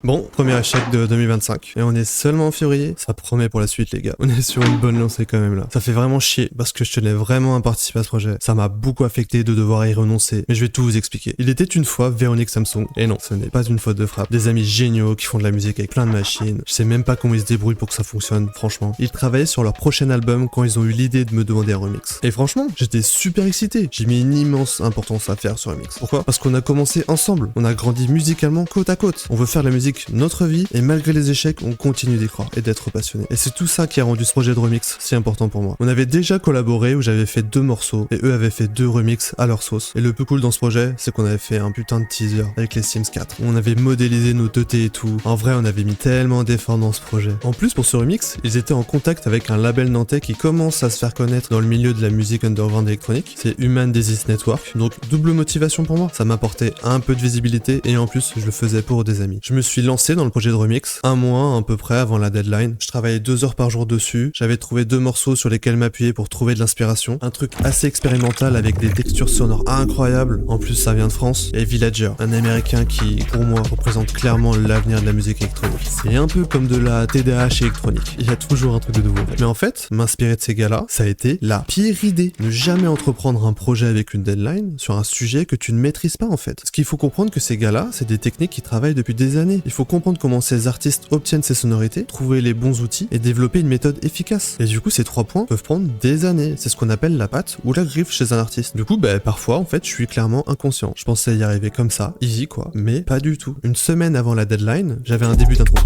Bon, premier échec de 2025. Et on est seulement en février. Ça promet pour la suite, les gars. On est sur une bonne lancée quand même là. Ça fait vraiment chier parce que je tenais vraiment à participer à ce projet. Ça m'a beaucoup affecté de devoir y renoncer. Mais je vais tout vous expliquer. Il était une fois Véronique Samsung. Et non, ce n'est pas une faute de frappe. Des amis géniaux qui font de la musique avec plein de machines. Je sais même pas comment ils se débrouillent pour que ça fonctionne, franchement. Ils travaillaient sur leur prochain album quand ils ont eu l'idée de me demander un remix. Et franchement, j'étais super excité. J'ai mis une immense importance à faire ce remix. Pourquoi? Parce qu'on a commencé ensemble. On a grandi musicalement côte à côte. On veut faire la musique notre vie et malgré les échecs, on continue d'y croire et d'être passionné. Et c'est tout ça qui a rendu ce projet de remix si important pour moi. On avait déjà collaboré où j'avais fait 2 morceaux et eux avaient fait 2 remixes à leur sauce. Et le plus cool dans ce projet, c'est qu'on avait fait un putain de teaser avec les Sims 4. On avait modélisé nos 2T et tout. En vrai, on avait mis tellement d'efforts dans ce projet. En plus, pour ce remix, ils étaient en contact avec un label nantais qui commence à se faire connaître dans le milieu de la musique underground électronique. C'est Human Disease Network. Donc double motivation pour moi. Ça m'apportait un peu de visibilité et en plus, je le faisais pour des amis. Je me suis lancé dans le projet de remix un mois à peu près avant la deadline. Je travaillais 2 heures par jour dessus. J'avais trouvé 2 morceaux sur lesquels m'appuyer pour trouver de l'inspiration. Un truc assez expérimental avec des textures sonores incroyables. En plus, ça vient de France. Et Villager, un américain qui, pour moi, représente clairement l'avenir de la musique électronique. C'est un peu comme de la TDH électronique. Il y a toujours un truc de nouveau. Mais en fait, m'inspirer de ces gars-là, ça a été la pire idée. Ne jamais entreprendre un projet avec une deadline sur un sujet que tu ne maîtrises pas en fait. Ce qu'il faut comprendre que ces gars-là, c'est des techniques qui travaillent depuis des années. Il faut comprendre comment ces artistes obtiennent ces sonorités, trouver les bons outils et développer une méthode efficace. Et du coup, ces 3 points peuvent prendre des années. C'est ce qu'on appelle la patte ou la griffe chez un artiste. Du coup, parfois, en fait, je suis clairement inconscient. Je pensais y arriver comme ça, easy quoi. Mais pas du tout. Une semaine avant la deadline, j'avais un début d'intro.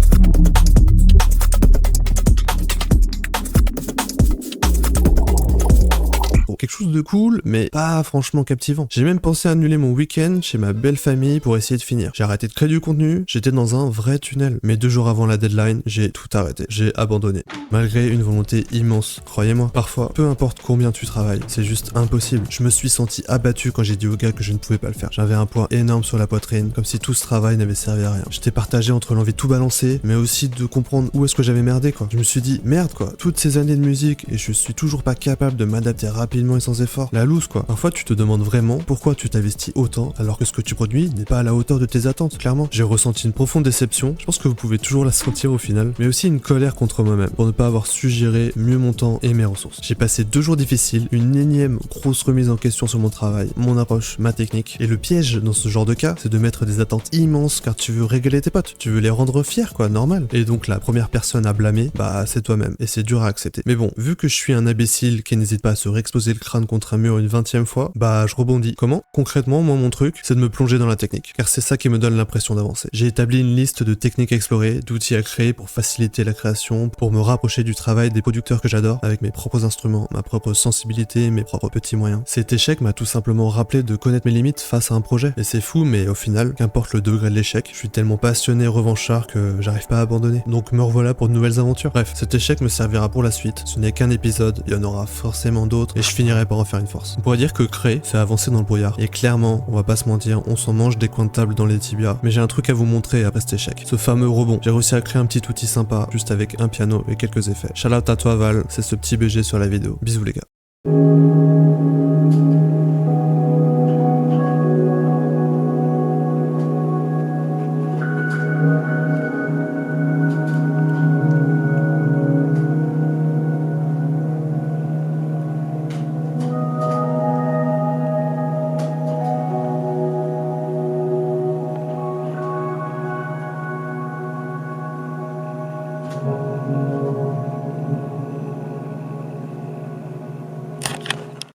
Quelque chose de cool, mais pas franchement captivant. J'ai même pensé à annuler mon week-end chez ma belle famille pour essayer de finir. J'ai arrêté de créer du contenu, j'étais dans un vrai tunnel. Mais 2 jours avant la deadline, j'ai tout arrêté. J'ai abandonné. Malgré une volonté immense, croyez-moi. Parfois, peu importe combien tu travailles, c'est juste impossible. Je me suis senti abattu quand j'ai dit aux gars que je ne pouvais pas le faire. J'avais un poids énorme sur la poitrine, comme si tout ce travail n'avait servi à rien. J'étais partagé entre l'envie de tout balancer, mais aussi de comprendre où est-ce que j'avais merdé quoi. Je me suis dit, merde quoi, toutes ces années de musique et je suis toujours pas capable de m'adapter rapidement et sans effort. La loose quoi. Parfois tu te demandes vraiment pourquoi tu t'investis autant alors que ce que tu produis n'est pas à la hauteur de tes attentes, clairement. J'ai ressenti une profonde déception, je pense que vous pouvez toujours la sentir au final, mais aussi une colère contre moi-même pour ne pas avoir su gérer mieux mon temps et mes ressources. J'ai passé 2 jours difficiles, une énième grosse remise en question sur mon travail, mon approche, ma technique. Et le piège dans ce genre de cas, c'est de mettre des attentes immenses car tu veux régaler tes potes, tu veux les rendre fiers quoi, normal. Et donc la première personne à blâmer, c'est toi-même et c'est dur à accepter. Mais bon, vu que je suis un imbécile qui n'hésite pas à se réexposer le crâne contre un mur une 20e fois, je rebondis. Comment? Concrètement, moi mon truc, c'est de me plonger dans la technique, car c'est ça qui me donne l'impression d'avancer. J'ai établi une liste de techniques à explorer, d'outils à créer pour faciliter la création, pour me rapprocher du travail des producteurs que j'adore, avec mes propres instruments, ma propre sensibilité, mes propres petits moyens. Cet échec m'a tout simplement rappelé de connaître mes limites face à un projet. Et c'est fou, mais au final, qu'importe le degré de l'échec, je suis tellement passionné et revanchard que j'arrive pas à abandonner. Donc me revoilà pour de nouvelles aventures. Bref, cet échec me servira pour la suite. Ce n'est qu'un épisode, il y en aura forcément d'autres, et je finirai par en faire une force. On pourrait dire que créer, c'est avancer dans le brouillard. Et clairement, on va pas se mentir, on s'en mange des coins de table dans les tibias. Mais j'ai un truc à vous montrer après cet échec. Ce fameux rebond. J'ai réussi à créer un petit outil sympa, juste avec un piano et quelques effets. Shout out à toi Val, c'est ce petit BG sur la vidéo. Bisous les gars.